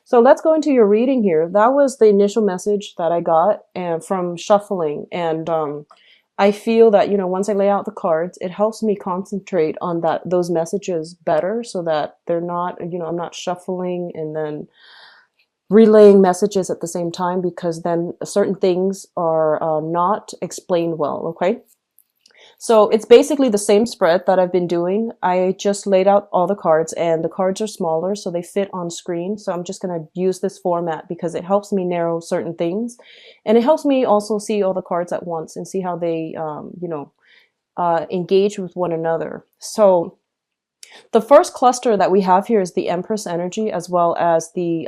So let's go into your reading here. That was the initial message that I got and from shuffling. And I feel that, once I lay out the cards, it helps me concentrate on those messages better so that they're not, I'm not shuffling and then relaying messages at the same time, because then certain things are not explained well. Okay. So it's basically the same spread that I've been doing. I just laid out all the cards, and the cards are smaller, so they fit on screen. So I'm just going to use this format because it helps me narrow certain things. And it helps me also see all the cards at once and see how they, engage with one another. So the first cluster that we have here is the Empress energy, as well as the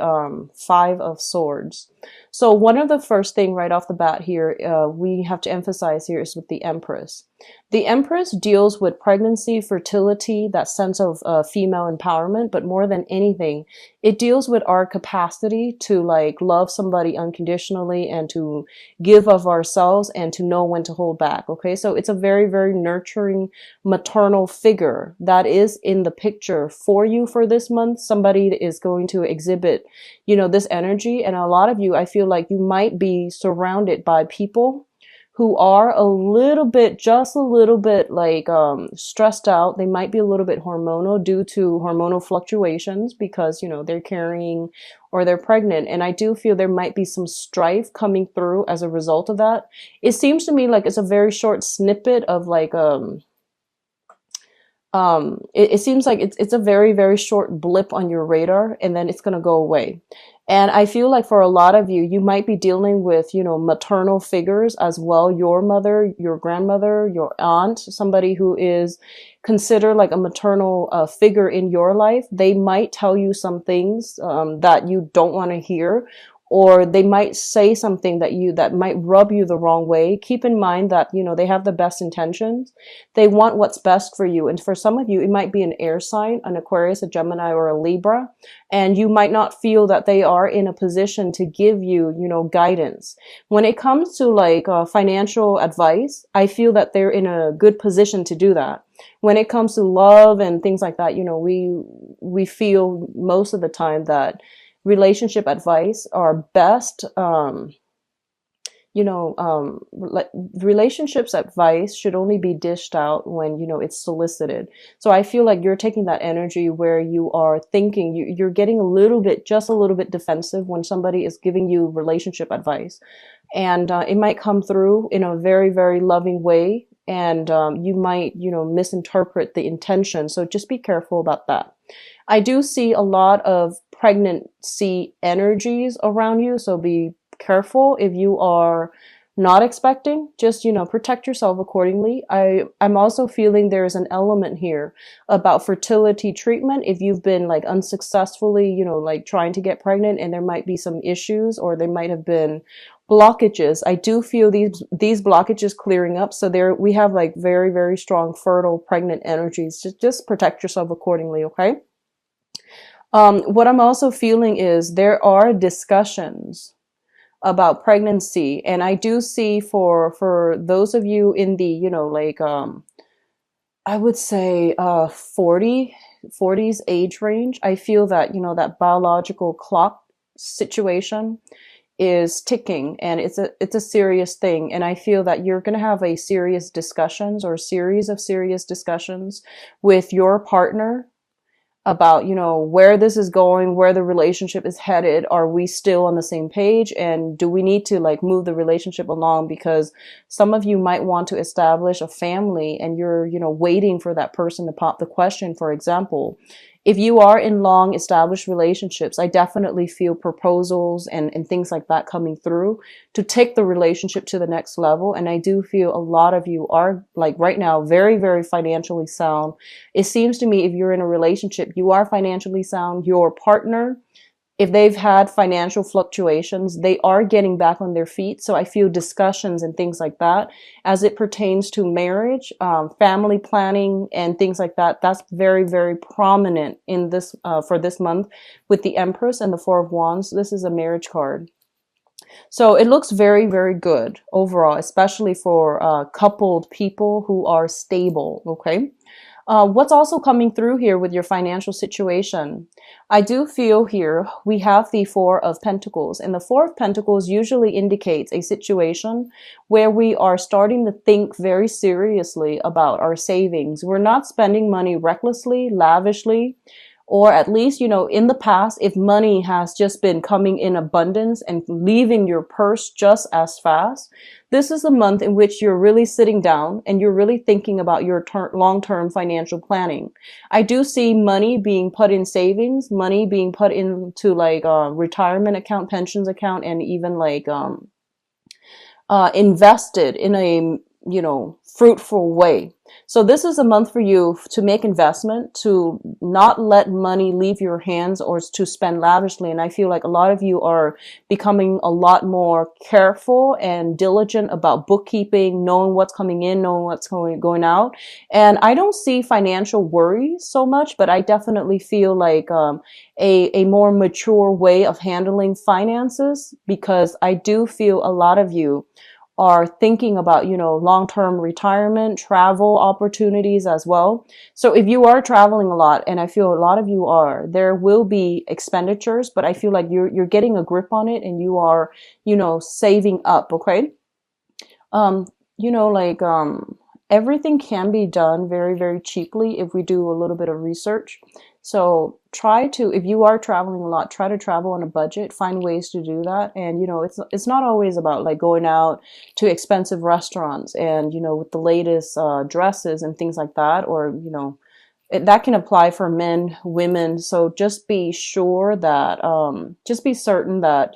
Five of Swords. So one of the first thing right off the bat here, we have to emphasize here is with the Empress. The Empress deals with pregnancy, fertility, that sense of female empowerment, but more than anything, it deals with our capacity to like love somebody unconditionally and to give of ourselves and to know when to hold back. Okay, so it's a very, very nurturing maternal figure that is in the picture for you for this month. Somebody is going to exhibit, this energy, and a lot of you, I feel like you might be surrounded by people who are just a little bit like stressed out. They might be a little bit hormonal due to hormonal fluctuations because, they're carrying or they're pregnant. And I do feel there might be some strife coming through as a result of that. It seems to me like it's a very short snippet of like, it seems like it's a very, very short blip on your radar, and then it's going to go away. And I feel like for a lot of you, you might be dealing with, maternal figures as well. Your mother, your grandmother, your aunt, somebody who is considered like a maternal figure in your life. They might tell you some things that you don't want to hear, or they might say something that might rub you the wrong way. Keep in mind that, they have the best intentions. They want what's best for you. And for some of you, it might be an air sign, an Aquarius, a Gemini, or a Libra. And you might not feel that they are in a position to give you, guidance. When it comes to like financial advice, I feel that they're in a good position to do that. When it comes to love and things like that, we feel most of the time that relationship advice are best, relationships advice should only be dished out when, it's solicited. So I feel like you're taking that energy where you are thinking, you're getting just a little bit defensive when somebody is giving you relationship advice. And it might come through in a very, very loving way. And you might, misinterpret the intention. So just be careful about that. I do see a lot of pregnancy energies around you. So be careful if you are not expecting. Just, protect yourself accordingly. I'm also feeling there's an element here about fertility treatment. If you've been like unsuccessfully, like trying to get pregnant and there might be some issues or there might have been blockages. I do feel these blockages clearing up. So we have like very, very strong fertile pregnant energies. Just protect yourself accordingly. Okay. What I'm also feeling is there are discussions about pregnancy. And I do see for those of you in the, I would say, 40s age range, I feel that, that biological clock situation is ticking, and it's a serious thing. And I feel that you're going to have a serious discussions or a series of serious discussions with your partner about, where this is going, where the relationship is headed. Are we still on the same page? And do we need to like move the relationship along? Because some of you might want to establish a family and you're, waiting for that person to pop the question. For example, if you are in long established relationships, I definitely feel proposals and things like that coming through to take the relationship to the next level. And I do feel a lot of you are like right now, very, very financially sound. It seems to me if you're in a relationship, you are financially sound. Your partner, if they've had financial fluctuations, they are getting back on their feet. So I feel discussions and things like that as it pertains to marriage, family planning and things like that. That's very, very prominent in this, for this month with the Empress and the Four of Wands. This is a marriage card. So it looks very, very good overall, especially for coupled people who are stable. Okay. What's also coming through here with your financial situation? I do feel here we have the Four of Pentacles, and the Four of Pentacles usually indicates a situation where we are starting to think very seriously about our savings. We're not spending money recklessly, lavishly, or at least, in the past, if money has just been coming in abundance and leaving your purse just as fast, this is a month in which you're really sitting down and you're really thinking about your long-term financial planning. I do see money being put in savings, money being put into like retirement account, pensions account, and even like invested in a fruitful way. So this is a month for you to make investment, to not let money leave your hands or to spend lavishly. And I feel like a lot of you are becoming a lot more careful and diligent about bookkeeping, knowing what's coming in, knowing what's going out. And I don't see financial worries so much, but I definitely feel like a more mature way of handling finances, because I do feel a lot of you are thinking about, long-term retirement, travel opportunities as well. So if you are traveling a lot, and I feel a lot of you are, there will be expenditures, but I feel like you're getting a grip on it and you are, saving up, okay? Like everything can be done very, very cheaply if we do a little bit of research. So try to, if you are traveling a lot, try to travel on a budget, find ways to do that. And, it's not always about like going out to expensive restaurants and, with the latest dresses and things like that, or, that can apply for men, women. So just be sure that, just be certain that,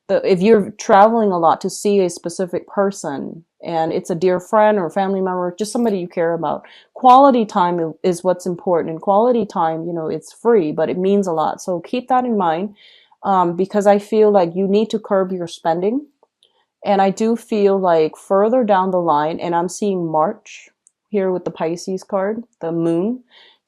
if you're traveling a lot to see a specific person and it's a dear friend or family member, just somebody you care about, quality time is what's important. And quality time, it's free, but it means a lot. So keep that in mind, because I feel like you need to curb your spending. And I do feel like further down the line, and I'm seeing March here with the Pisces card, the moon.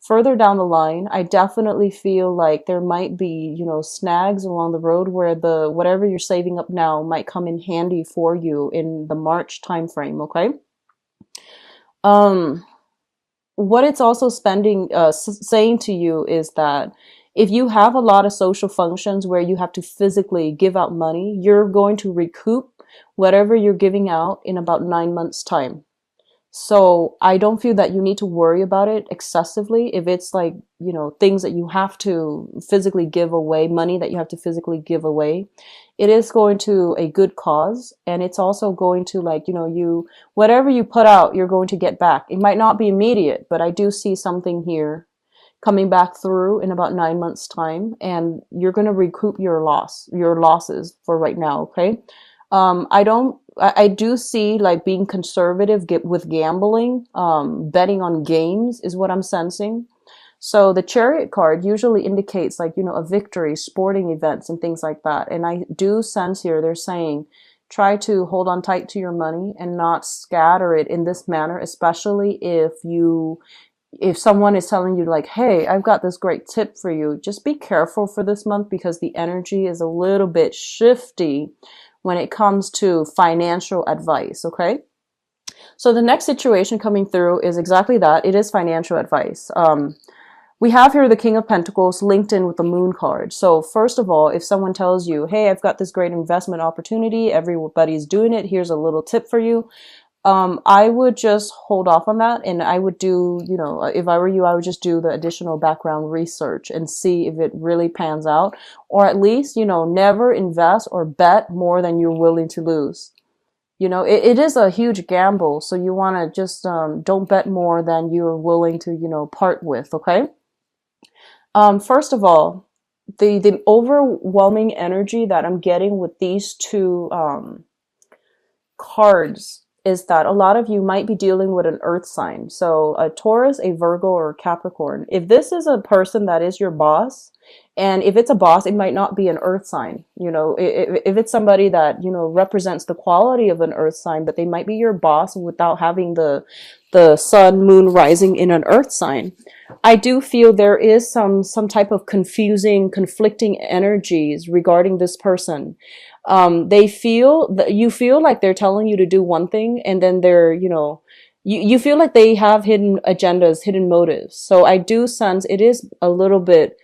Further down the line, I definitely feel like there might be, snags along the road where whatever you're saving up now might come in handy for you in the March timeframe, okay? What it's also saying to you is that if you have a lot of social functions where you have to physically give out money, you're going to recoup whatever you're giving out in about 9 months' time. So I don't feel that you need to worry about it excessively. If it's like, things that you have to physically give away, money that you have to physically give away, it is going to a good cause. And it's also going to like, whatever you put out, you're going to get back. It might not be immediate, but I do see something here coming back through in about 9 months' time, and you're going to recoup your losses for right now. Okay. I do see like being conservative with gambling, betting on games is what I'm sensing. So the Chariot card usually indicates like, a victory, sporting events and things like that. And I do sense here they're saying, try to hold on tight to your money and not scatter it in this manner, especially if someone is telling you like, hey, I've got this great tip for you. Just be careful for this month because the energy is a little bit shifty when it comes to financial advice, okay? So the next situation coming through is exactly that. It is financial advice. We have here the King of Pentacles linked in with the Moon card. So first of all, if someone tells you, hey, I've got this great investment opportunity, everybody's doing it, here's a little tip for you, I would just hold off on that. And I would do, if I were you, I would just do the additional background research and see if it really pans out, or at least, never invest or bet more than you're willing to lose. It is a huge gamble. So you want to just, don't bet more than you're willing to, part with. Okay. First of all, the overwhelming energy that I'm getting with these two, cards is that a lot of you might be dealing with an earth sign. So a Taurus, a Virgo, or a Capricorn. If this is a person that is your boss, and if it's a boss, it might not be an earth sign. If it's somebody that, represents the quality of an earth sign, but they might be your boss without having the sun, moon rising in an earth sign. I do feel there is some type of conflicting energies regarding this person. They feel that you feel like they're telling you to do one thing, and then they're, you feel like they have hidden agendas, hidden motives. So I do sense it is a little bit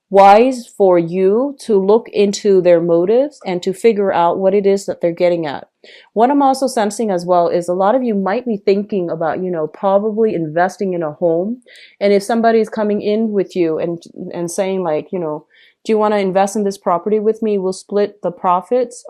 wise for you to look into their motives and to figure out what it is that they're getting at. What I'm also sensing as well is a lot of you might be thinking about, probably investing in a home. And if somebody's coming in with you and saying like, do you want to invest in this property with me? We'll split the profits.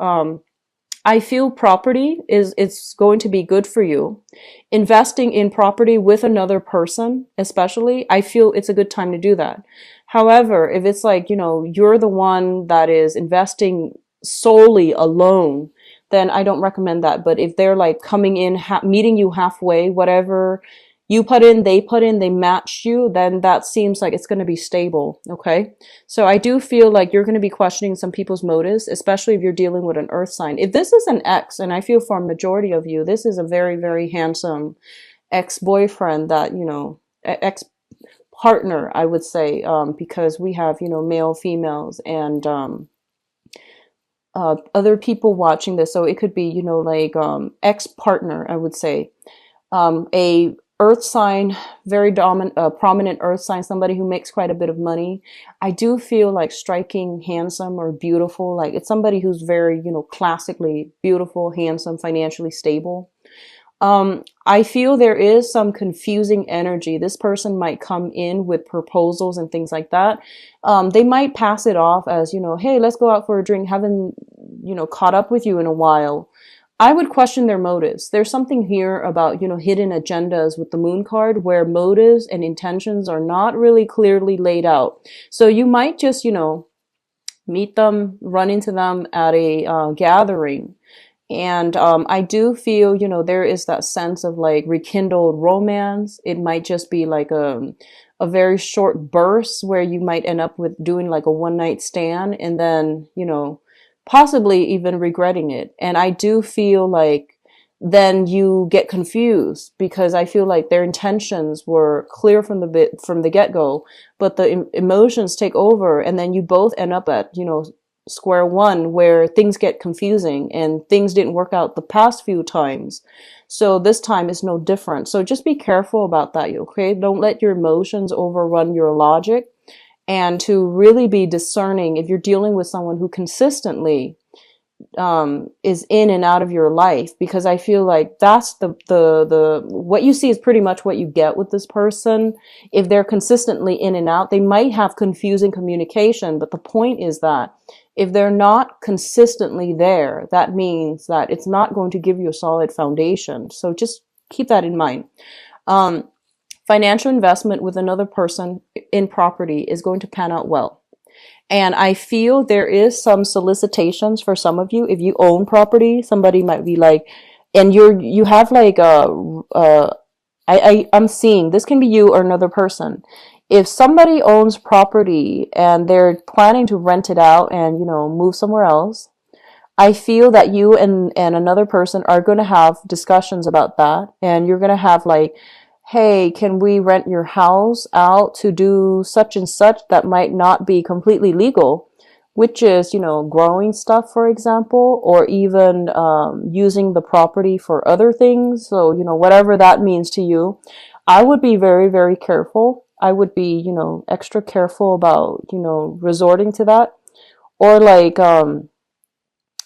I feel property is it's going to be good for you. Investing in property with another person, especially, I feel it's a good time to do that. However, if it's like, you're the one that is investing solely alone, then I don't recommend that. But if they're like coming in, meeting you halfway, whatever you put in, they match you, then that seems like it's going to be stable. Okay. So I do feel like you're going to be questioning some people's motives, especially if you're dealing with an earth sign. If this is an ex, and I feel for a majority of you, this is a very, very handsome ex-boyfriend that, ex-partner, I would say, because we have, male, females, and other people watching this. So it could be, like ex-partner, I would say. A earth sign, very dominant, prominent earth sign, somebody who makes quite a bit of money. I do feel like striking, handsome, or beautiful. Like it's somebody who's very, classically beautiful, handsome, financially stable. I feel there is some confusing energy. This person might come in with proposals and things like that. They might pass it off as, hey, let's go out for a drink. Haven't, caught up with you in a while. I would question their motives. There's something here about, hidden agendas with the moon card where motives and intentions are not really clearly laid out. So you might just, meet them, run into them at a gathering. And I do feel, there is that sense of like rekindled romance. It might just be like a very short burst where you might end up with doing like a one night stand and then, possibly even regretting it. And I do feel like then you get confused because I feel like their intentions were clear from the get-go, but the emotions take over and then you both end up at, square one where things get confusing and things didn't work out the past few times. So this time is no different. So just be careful about that, okay? Don't let your emotions overrun your logic, and to really be discerning if you're dealing with someone who consistently is in and out of your life, because I feel like that's the what you see is pretty much what you get with this person. If they're consistently in and out, they might have confusing communication, but the point is that if they're not consistently there, that means that it's not going to give you a solid foundation. So just keep that in mind. Financial investment with another person in property is going to pan out well. And I feel there is some solicitations for some of you. If you own property, somebody might be like, and you have like I'm seeing this can be you or another person. If somebody owns property and they're planning to rent it out and, move somewhere else, I feel that you and another person are going to have discussions about that. And you're going to have like, hey, can we rent your house out to do such and such that might not be completely legal, which is, growing stuff, for example, or even using the property for other things. So, whatever that means to you, I would be very, very careful. I would be, extra careful about, resorting to that. Or like,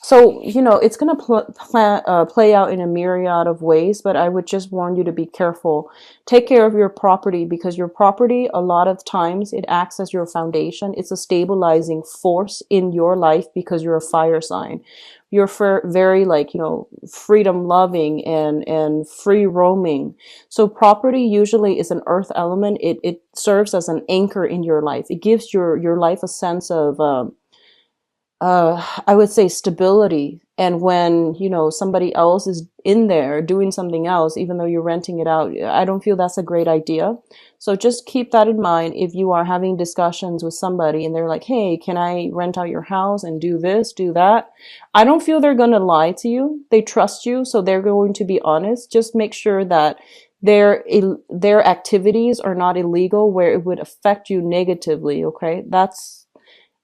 so, it's going to play out in a myriad of ways, but I would just warn you to be careful. Take care of your property, because your property, a lot of times, it acts as your foundation. It's a stabilizing force in your life because you're a fire sign. You're very like, freedom loving and free roaming. So property usually is an earth element. It serves as an anchor in your life. It gives your life a sense of, I would say stability. And when, somebody else is in there doing something else, even though you're renting it out, I don't feel that's a great idea. So just keep that in mind if you are having discussions with somebody and they're like, hey, can I rent out your house and do this, do that? I don't feel they're going to lie to you. They trust you, so they're going to be honest. Just make sure that their activities are not illegal where it would affect you negatively, okay? That's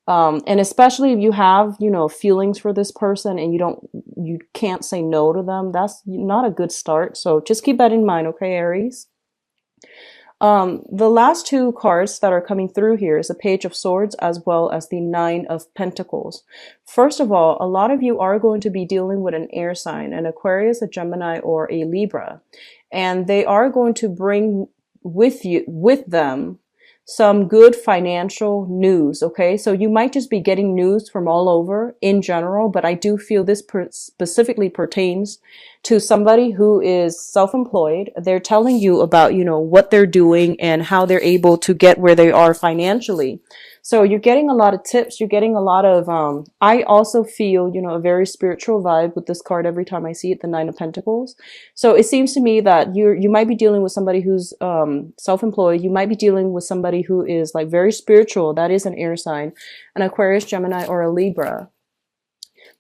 And especially if you have, you know, feelings for this person and you can't say no to them, that's not a good start. So just keep that in mind, okay, Aries? The last two cards that are coming through here is a Page of Swords as well as the Nine of Pentacles. First of all, a lot of you are going to be dealing with an air sign, an Aquarius, a Gemini, or a Libra. And they are going to bring with them some good financial news, okay? So you might just be getting news from all over in general, but I do feel this specifically pertains to somebody who is self-employed. They're telling you about, you know, what they're doing and how they're able to get where they are financially. So you're getting a lot of tips. You're getting a lot of, I also feel, you know, a very spiritual vibe with this card every time I see it, the Nine of Pentacles. So it seems to me that you might be dealing with somebody who's self-employed. You might be dealing with somebody who is like very spiritual. That is an air sign, an Aquarius, Gemini, or a Libra.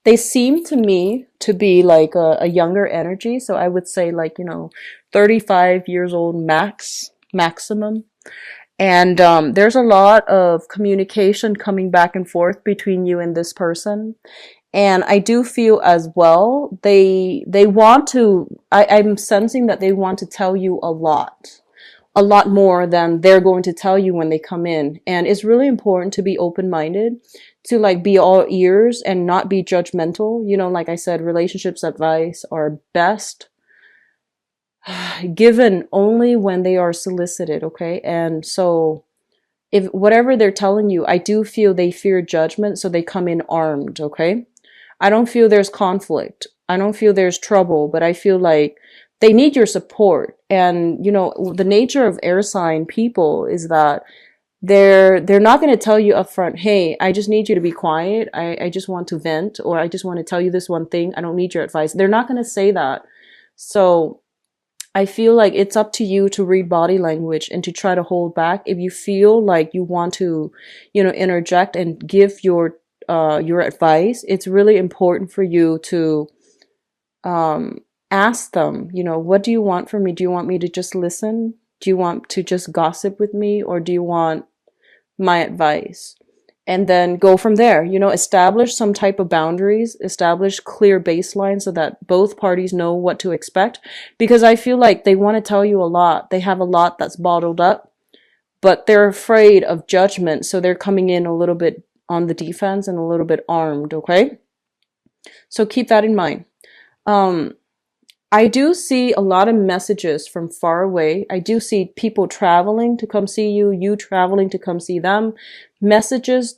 They seem to me to be like a younger energy. So I would say like, you know, 35 years old maximum. And there's a lot of communication coming back and forth between you and this person. And I do feel as well, they want to, I'm sensing that they want to tell you a lot more than they're going to tell you when they come in. And it's really important to be open-minded, to like be all ears and not be judgmental. You know, like I said, relationships advice are best given only when they are solicited, okay? And so if whatever they're telling you, I do feel they fear judgment, so they come in armed, okay? I don't feel there's conflict. I don't feel there's trouble, but I feel like they need your support. And, you know, the nature of air sign people is that they're not going to tell you up front, hey, I just need you to be quiet. I just want to vent, or I just want to tell you this one thing. I don't need your advice. They're not going to say that. So I feel like it's up to you to read body language and to try to hold back. If you feel like you want to, you know, interject and give your advice, it's really important for you to ask them, you know, what do you want from me? Do you want me to just listen? Do you want to just gossip with me? Or do you want my advice? And then go from there, you know, establish some type of boundaries, establish clear baselines so that both parties know what to expect. Because I feel like they want to tell you a lot. They have a lot that's bottled up, but they're afraid of judgment. So they're coming in a little bit on the defense and a little bit armed, okay? So keep that in mind. I do see a lot of messages from far away. I do see people traveling to come see you, you traveling to come see them. Messages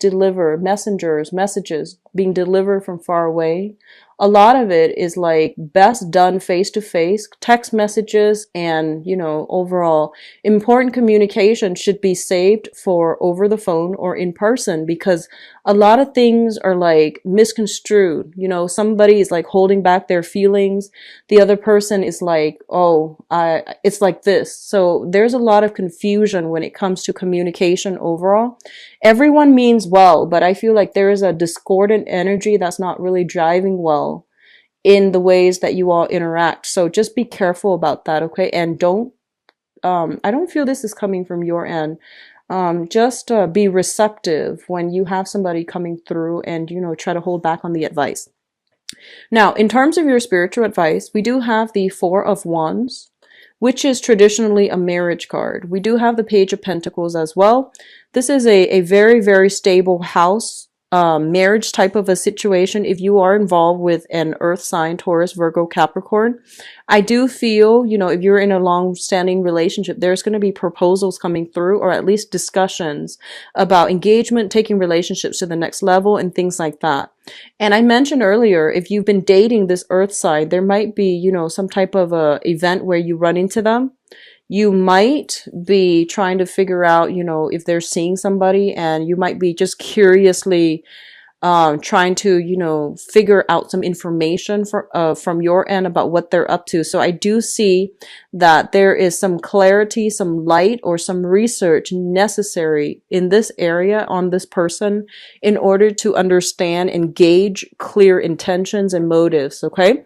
messages being delivered from far away. A lot of it is like best done face to face. Text messages and, you know, overall important communication should be saved for over the phone or in person, because a lot of things are like misconstrued. You know, somebody is like holding back their feelings. The other person is like, oh, it's like this. So there's a lot of confusion when it comes to communication overall. Everyone means well, but I feel like there is a discordant energy that's not really driving well in the ways that you all interact. So just be careful about that, okay? And I don't feel this is coming from your end. Just be receptive when you have somebody coming through and, you know, try to hold back on the advice. Now, in terms of your spiritual advice, we do have the Four of Wands, which is traditionally a marriage card. We do have the Page of Pentacles as well. This is a very, very stable house, marriage type of a situation. If you are involved with an earth sign, Taurus, Virgo, Capricorn, I do feel, you know, if you're in a long-standing relationship, there's going to be proposals coming through, or at least discussions about engagement, taking relationships to the next level and things like that. And I mentioned earlier, if you've been dating this earth sign, there might be, you know, some type of a event where you run into them. You might be trying to figure out, you know, if they're seeing somebody, and you might be just curiously trying to, you know, figure out some information from your end about what they're up to. So I do see that there is some clarity, some light, or some research necessary in this area on this person in order to understand and gauge clear intentions and motives, okay?